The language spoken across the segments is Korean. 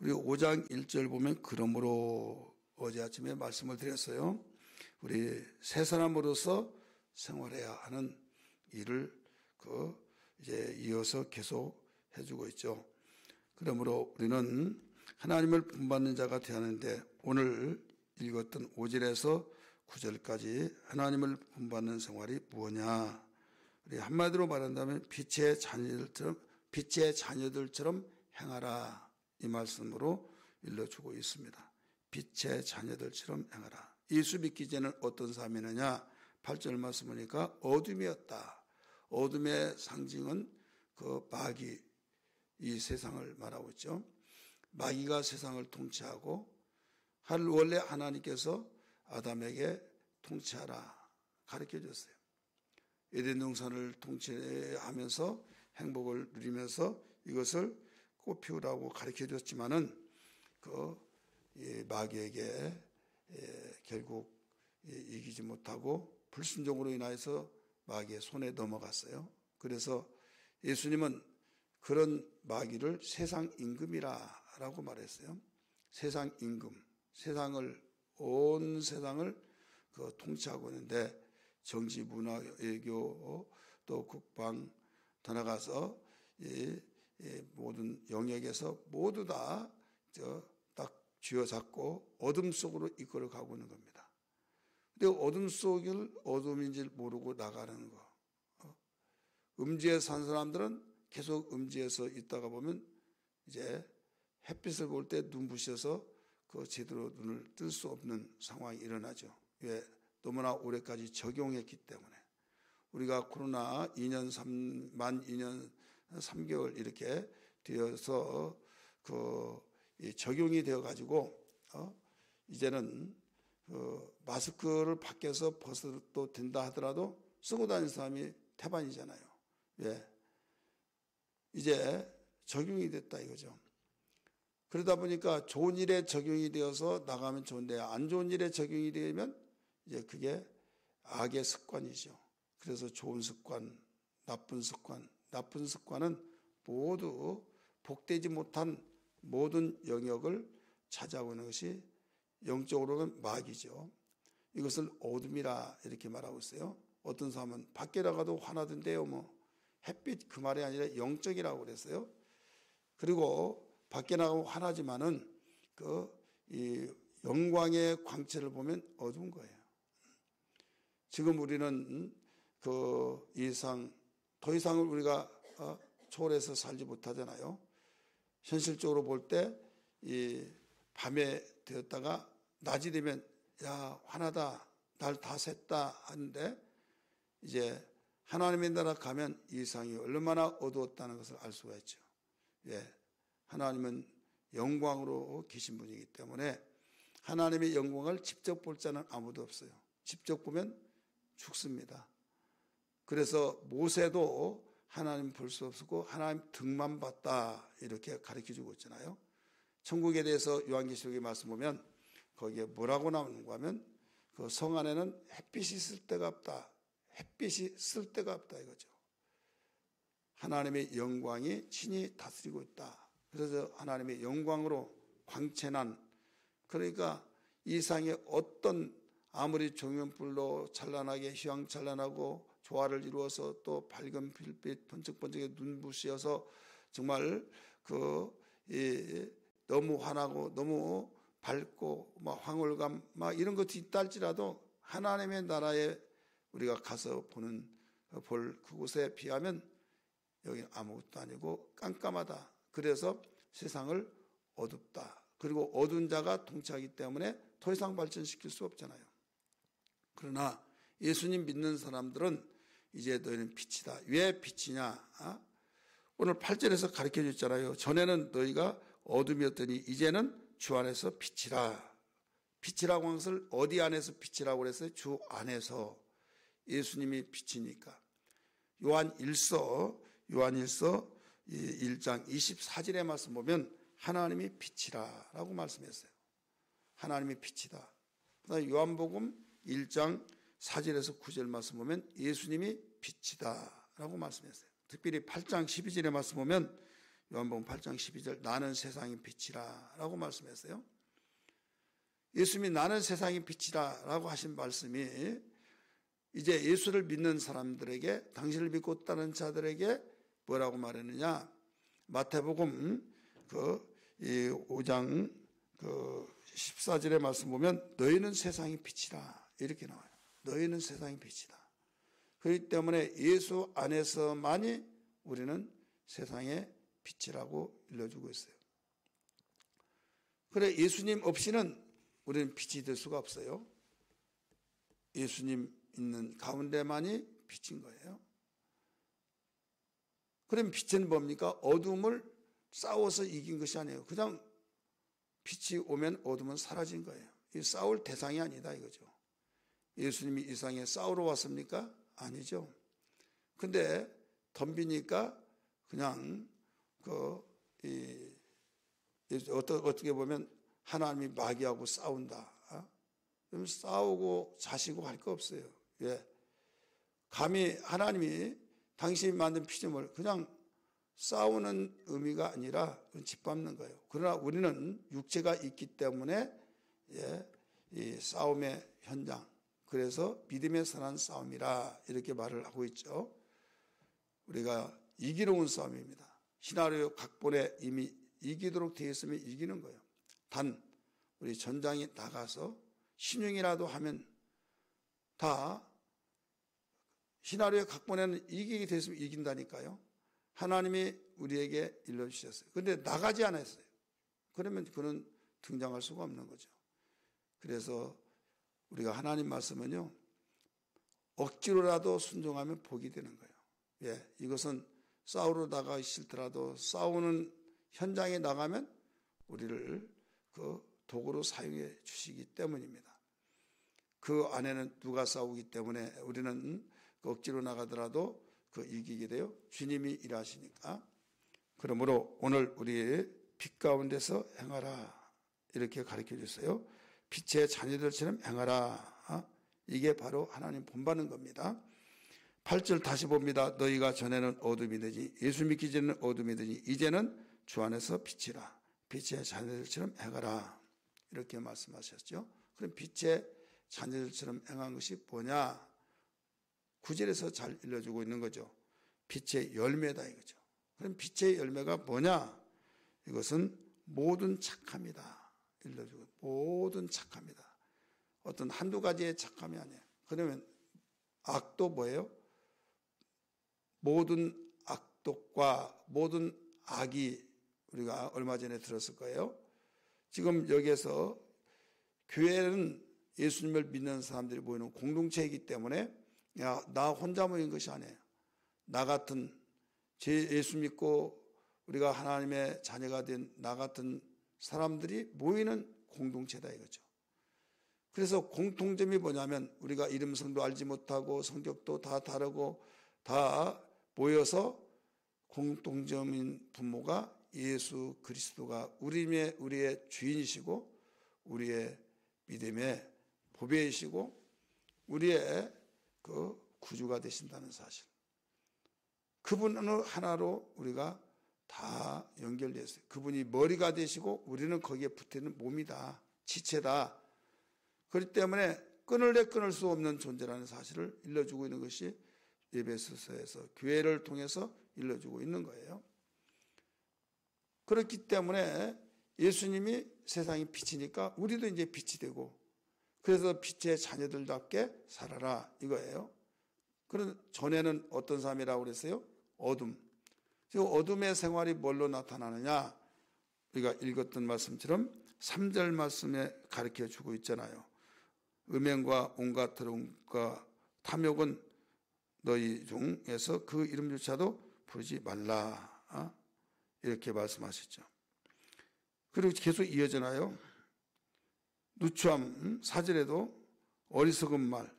우리 5장 1절 보면 그러므로 어제 아침에 말씀을 드렸어요. 우리 새 사람으로서 생활해야 하는 일을 이제 이어서 계속 해주고 있죠. 그러므로 우리는 하나님을 본받는 자가 되어야 하는데 오늘 읽었던 5절에서 9절까지 하나님을 본받는 생활이 무엇냐? 우리 한마디로 말한다면 빛의 자녀들처럼 행하라. 이 말씀으로 일러주고 있습니다. 빛의 자녀들처럼 행하라. 예수 믿기 전에는 어떤 삶이느냐? 8절 말씀 보니까 어둠이었다. 어둠의 상징은 마귀, 이 세상을 말하고 있죠. 마귀가 세상을 통치하고 원래 하나님께서 아담에게 통치하라 가르쳐 줬어요. 에덴 동산을 통치하면서 행복을 누리면서 이것을 꽃피우라고 가르쳐 줬지만은 마귀에게 결국 이기지 못하고 불순종으로 인하여서 마귀의 손에 넘어갔어요. 그래서 예수님은 그런 마귀를 세상 임금이라고 말했어요. 세상 임금, 온 세상을 통치하고 있는데 정치, 문화, 외교, 또 국방 더 나가서 이 모든 영역에서 모두 다 딱 쥐어잡고 어둠 속으로 이끌어 가고 있는 겁니다. 근데 어둠 속을 어둠인지 모르고 나가는 거. 음지에 산 사람들은 계속 음지에서 있다가 보면 이제 햇빛을 볼 때 눈부셔서 제대로 눈을 뜰 수 없는 상황이 일어나죠. 왜? 너무나 오래까지 적용했기 때문에. 우리가 코로나 만 2년 3개월 이렇게 되어서 적용이 되어 가지고 이제는 마스크를 밖에서 벗어도 된다 하더라도 쓰고 다니는 사람이 태반이잖아요. 왜? 이제 적용이 됐다 이거죠. 그러다 보니까 좋은 일에 적용이 되어서 나가면 좋은데 안 좋은 일에 적용이 되면 이제 그게 악의 습관이죠. 그래서 좋은 습관, 나쁜 습관은 모두 복되지 못한 모든 영역을 차지하고 있는 것이 영적으로는 마귀죠. 이것을 어둠이라 이렇게 말하고 있어요. 어떤 사람은 밖에 나가도 화나던데요. 햇빛 그 말이 아니라 영적이라고 그랬어요. 그리고 밖에 나가면 화나지만은 이 영광의 광채를 보면 어두운 거예요. 지금 우리는 더 이상을 우리가 초월해서 살지 못하잖아요. 현실적으로 볼 때 이 밤에 되었다가 낮이 되면 야 화나다 날 다 샜다 하는데 이제 하나님의 나라 가면 이 세상이 얼마나 어두웠다는 것을 알 수가 있죠. 예, 하나님은 영광으로 계신 분이기 때문에 하나님의 영광을 직접 볼 자는 아무도 없어요. 직접 보면 죽습니다. 그래서 모세도 하나님 볼 수 없었고 하나님 등만 봤다 이렇게 가르쳐주고 있잖아요. 천국에 대해서 요한계시록에 말씀 보면 거기에 뭐라고 나오는가 하면 그 성 안에는 햇빛이 쓸 데가 없다. 햇빛이 쓸 데가 없다 이거죠. 하나님의 영광이 친히 다스리고 있다. 그래서 하나님의 영광으로 광채난, 그러니까 이 세상에 어떤 아무리 종연불로 찬란하게 휘황찬란하고 조화를 이루어서 또 밝은 빛 번쩍번쩍에 눈부시어서 정말 너무 환하고 너무 밝고 막 황홀감 막 이런 것이 있다 할지라도 하나님의 나라에 우리가 가서 볼 그곳에 비하면 여기는 아무것도 아니고 깜깜하다. 그래서 세상을 어둡다. 그리고 어두운 자가 통치하기 때문에 더 이상 발전시킬 수 없잖아요. 그러나 예수님 믿는 사람들은 이제 너희는 빛이다. 왜 빛이냐? 오늘 8절에서 가르쳐 줬잖아요. 전에는 너희가 어둠이었더니 이제는 주 안에서 빛이라. 빛이라고 하는 것을 어디 안에서 빛이라고 그랬어요? 주 안에서. 예수님이 빛이니까. 요한일서 1장 24절의 말씀 보면 하나님이 빛이라라고 말씀했어요. 하나님이 빛이다. 그다음에 요한복음 1장 4절에서 9절 말씀 보면 예수님이 빛이다라고 말씀했어요. 특별히 8장 12절의 말씀 보면 요한복음 8장 12절 나는 세상의 빛이라 라고 말씀했어요. 예수님이 나는 세상의 빛이라 라고 하신 말씀이 이제 예수를 믿는 사람들에게, 당신을 믿고 따르는 자들에게 뭐라고 말했느냐? 마태복음 5장 14절의 말씀 보면 너희는 세상의 빛이라 이렇게 나와요. 너희는 세상의 빛이다. 그렇기 때문에 예수 안에서만이 우리는 세상의 빛이라고 일러주고 있어요. 그래, 예수님 없이는 우리는 빛이 될 수가 없어요. 예수님 있는 가운데만이 빛인 거예요. 그럼 빛은 뭡니까? 어둠을 싸워서 이긴 것이 아니에요. 그냥 빛이 오면 어둠은 사라진 거예요. 이 싸울 대상이 아니다 이거죠. 예수님이 이 세상에 싸우러 왔습니까? 아니죠. 근데 덤비니까 그냥 어떻게 보면 하나님이 마귀하고 싸운다. 그럼 싸우고 자시고 할 거 없어요. 왜? 감히 하나님이 당신이 만든 피조물 그냥 싸우는 의미가 아니라 짓밟는 거예요. 그러나 우리는 육체가 있기 때문에 이 싸움의 현장, 그래서 믿음의 선한 싸움이라 이렇게 말을 하고 있죠. 우리가 이기러 온 싸움입니다. 시나리오 각본에 이미 이기도록 되어 있으면 이기는 거예요. 단 우리 전장에 나가서 신용이라도 하면 다 시나리오 각본에는 이기게 됐으면 이긴다니까요. 하나님이 우리에게 일러주셨어요. 그런데 나가지 않았어요. 그러면 그는 등장할 수가 없는 거죠. 그래서 우리가 하나님 말씀은요, 억지로라도 순종하면 복이 되는 거예요. 예, 이것은 싸우러 나가기 싫더라도 싸우는 현장에 나가면 우리를 그 도구로 사용해 주시기 때문입니다. 그 안에는 누가 싸우기 때문에 우리는 억지로 나가더라도 이기게 돼요. 주님이 일하시니까. 그러므로 오늘 우리의 빛 가운데서 행하라 이렇게 가르쳐 주세요. 빛의 자녀들처럼 행하라. 이게 바로 하나님 본받는 겁니다. 8절 다시 봅니다. 너희가 전에는 어둠이더니 예수 믿기 전에는 어둠이더니 이제는 주 안에서 빛이라. 빛의 자녀들처럼 행하라. 이렇게 말씀하셨죠. 그럼 빛의 자녀들처럼 행한 것이 뭐냐? 9절에서 잘 일러주고 있는 거죠. 빛의 열매다 이거죠. 그럼 빛의 열매가 뭐냐? 이것은 모든 착함이다. 일러주고 모든 착함이다. 어떤 한두 가지의 착함이 아니에요. 그러면 악도 뭐예요? 모든 악독과 모든 악이 우리가 얼마 전에 들었을 거예요. 지금 여기에서 교회는 예수님을 믿는 사람들이 모이는 공동체이기 때문에 나 혼자 모인 것이 아니에요. 나 같은 예수 믿고 우리가 하나님의 자녀가 된 나 같은 사람들이 모이는 공동체다 이거죠. 그래서 공통점이 뭐냐면 우리가 이름성도 알지 못하고 성격도 다 다르고 다 모여서 공통점인 분모가 예수 그리스도가 우리의 주인이시고 우리의 믿음의 보배이시고 우리의 구주가 되신다는 사실. 그분 하나로 우리가 다 연결되어 있어요. 그분이 머리가 되시고 우리는 거기에 붙어있는 몸이다. 지체다. 그렇기 때문에 끊을 수 없는 존재라는 사실을 일러주고 있는 것이 에베소서에서 교회를 통해서 일러주고 있는 거예요. 그렇기 때문에 예수님이 세상의 빛이니까 우리도 이제 빛이 되고 그래서 빛의 자녀들답게 살아라 이거예요. 그런 전에는 어떤 삶이라고 그랬어요? 어둠. 지금 어둠의 생활이 뭘로 나타나느냐? 우리가 읽었던 말씀처럼 3절 말씀에 가르쳐주고 있잖아요. 음행과 온갖 더러움과 탐욕은 너희 중에서 그 이름조차도 부르지 말라. 이렇게 말씀하셨죠. 그리고 계속 이어지나요? 누추함 4절에도 어리석은 말.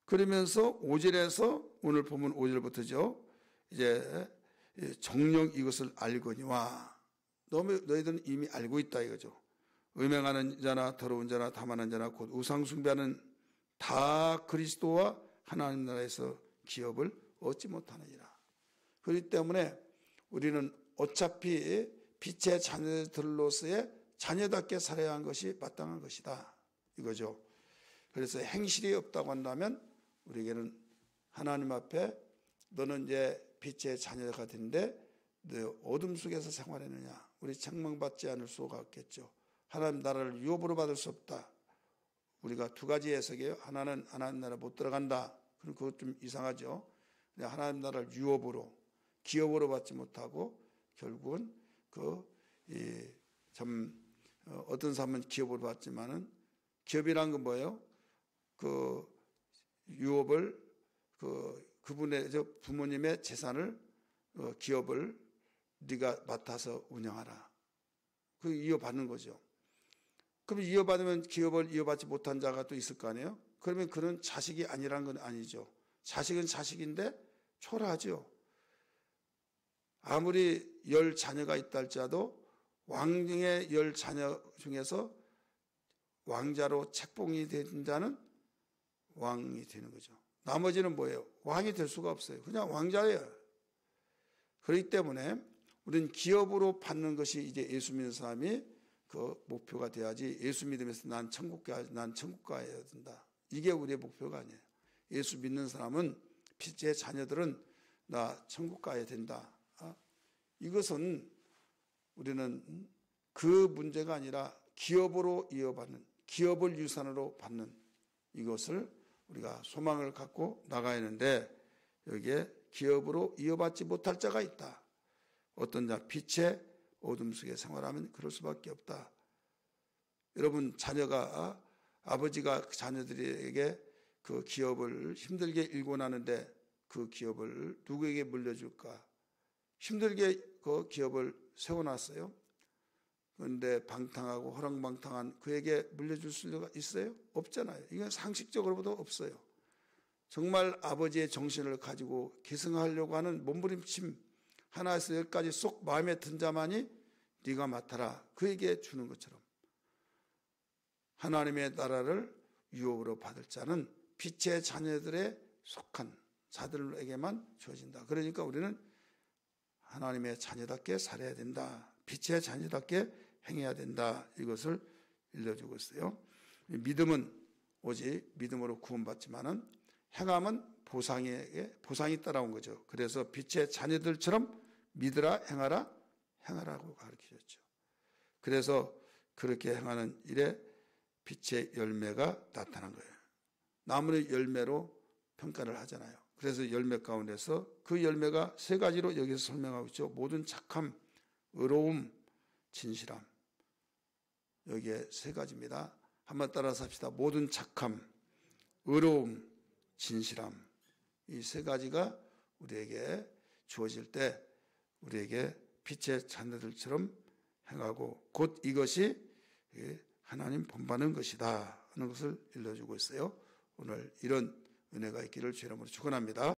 그러면서 5절에서 오늘 보면 5절부터죠. 이제 정녕 이것을 알거니와 너희들은 이미 알고 있다 이거죠. 음행하는 자나 더러운 자나 탐하는 자나 곧 우상 숭배하는 다 그리스도와 하나님 나라에서 기업을 얻지 못하느니라. 그렇기 때문에 우리는 어차피 빛의 자녀들로서의 자녀답게 살아야 하는 것이 마땅한 것이다 이거죠. 그래서 행실이 없다고 한다면 우리에게는 하나님 앞에 너는 이제 빛의 자녀가 된데 너 어둠 속에서 생활했느냐, 우리 책망받지 않을 수가 없겠죠. 하나님 나라를 유업으로 받을 수 없다. 우리가 두 가지 해석이에요. 하나는 하나님 나라 못 들어간다. 그럼 그것 좀 이상하죠. 하나님 나라를 유업으로, 기업으로 받지 못하고 결국은 어떤 사람은 기업으로 받지만은 기업이란 건 뭐예요? 유업을 그분의 부모님의 재산을 기업을 네가 맡아서 운영하라. 그 이어받는 거죠. 그럼 이어받으면 기업을 이어받지 못한 자가 또 있을 거 아니에요? 그러면 그는 자식이 아니라는 건 아니죠. 자식은 자식인데 초라하죠. 아무리 10자녀가 있다 할지라도 왕의 10자녀 중에서 왕자로 책봉이 된 자는 왕이 되는 거죠. 나머지는 뭐예요? 왕이 될 수가 없어요. 그냥 왕자예요. 그렇기 때문에 우리는 기업으로 받는 것이 이제 예수 믿는 사람이 그 목표가 돼야지, 예수 믿으면서 난 천국 가야 된다. 이게 우리의 목표가 아니에요. 예수 믿는 사람은 빛의 자녀들은 나 천국 가야 된다. 이것은 우리는 그 문제가 아니라 기업으로 이어받는, 기업을 유산으로 받는 이것을 우리가 소망을 갖고 나가야 하는데, 여기에 기업으로 이어받지 못할 자가 있다. 어떤 자, 빛의 어둠 속에 생활하면 그럴 수밖에 없다. 여러분, 자녀가, 아버지가 자녀들에게 그 기업을 힘들게 일고 나는데 그 기업을 누구에게 물려줄까? 힘들게 그 기업을 세워놨어요. 그런데 방탕하고 허랑방탕한 그에게 물려줄 수가 있어요? 없잖아요. 이건 상식적으로도 없어요. 정말 아버지의 정신을 가지고 계승하려고 하는 몸부림침 하나에서 10까지 쏙 마음에 든 자만이 네가 맡아라 그에게 주는 것처럼, 하나님의 나라를 유업으로 받을 자는 빛의 자녀들에 속한 자들에게만 주어진다. 그러니까 우리는 하나님의 자녀답게 살아야 된다. 빛의 자녀답게 행해야 된다. 이것을 일러주고 있어요. 믿음은 오직 믿음으로 구원받지만은 행함은 보상이 따라온 거죠. 그래서 빛의 자녀들처럼 믿으라, 행하라고 가르치셨죠. 그래서 그렇게 행하는 일에 빛의 열매가 나타난 거예요. 나무의 열매로 평가를 하잖아요. 그래서 열매 가운데서 그 열매가 세 가지로 여기서 설명하고 있죠. 모든 착함, 의로움, 진실함. 여기에 세 가지입니다. 한번 따라서 합시다. 모든 착함, 의로움, 진실함. 이 세 가지가 우리에게 주어질 때 우리에게 빛의 자녀들처럼 행하고 곧 이것이 하나님 본받는 것이다 하는 것을 일러주고 있어요. 오늘 이런 은혜가 있기를 주의 이름으로 축원합니다.